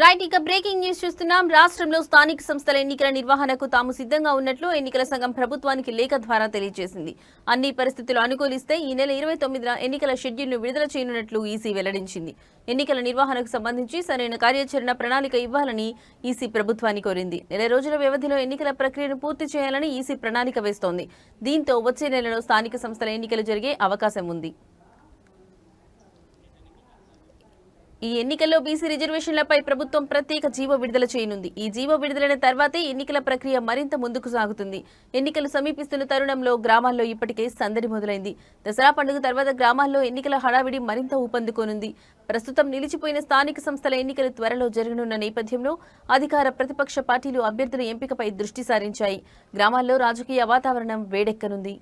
Right ఇక breaking news చూస్తున్నాం. రాష్ట్రంలో స్థానిక సంస్థల ఎన్నికల నిర్వహణకు తాము సిద్ధంగా ఉన్నట్లు ఎన్నికల సంఘం ప్రభుత్వానికి లేఖ ద్వారా తెలియజేసింది. అన్ని పరిస్థితులు అనుకూలిస్తే ఈ నెల 29న ఎన్నికల షెడ్యూల్ను విడుదల చేయనున్నట్లు ఈసీ వెల్లడించింది. ఎన్నికల నిర్వహణకు సంబంధించి సరైన కార్యాచరణ ప్రణాళిక ఇవ్వాలని ఈసీ ప్రభుత్వాన్ని కోరింది. నెల రోజుల వ్యవధిలో ఎన్నికల ప్రక్రియను పూర్తి చేయాలని ఈసీ ప్రణాళిక వేస్తోంది. దీంతో వచ్చే నెలలో స్థానిక సంస్థల ఎన్నికలు జరిగే అవకాశం ఉంది. ఈ ఎన్నికల్లో బీసీ రిజర్వేషన్లపై ప్రభుత్వం ప్రత్యేక జీవో విడుదల చేయనుంది. ఈ జీవో విడుదలైన తర్వాతే ఎన్నికల ప్రక్రియ మరింత ముందుకు సాగుతుంది. ఎన్నికలు సమీపిస్తున్న తరుణంలో గ్రామాల్లో ఇప్పటికే సందడి మొదలైంది. దసరా పండుగ తర్వాత గ్రామాల్లో ఎన్నికల హడావిడి మరింత ఊపందుకోనుంది. ప్రస్తుతం నిలిచిపోయిన స్థానిక సంస్థల ఎన్నికలు త్వరలో జరగనున్న నేపథ్యంలో అధికార ప్రతిపక్ష పార్టీలు అభ్యర్థుల ఎంపికపై దృష్టి సారించాయి. గ్రామాల్లో రాజకీయ వాతావరణం వేడెక్కనుంది.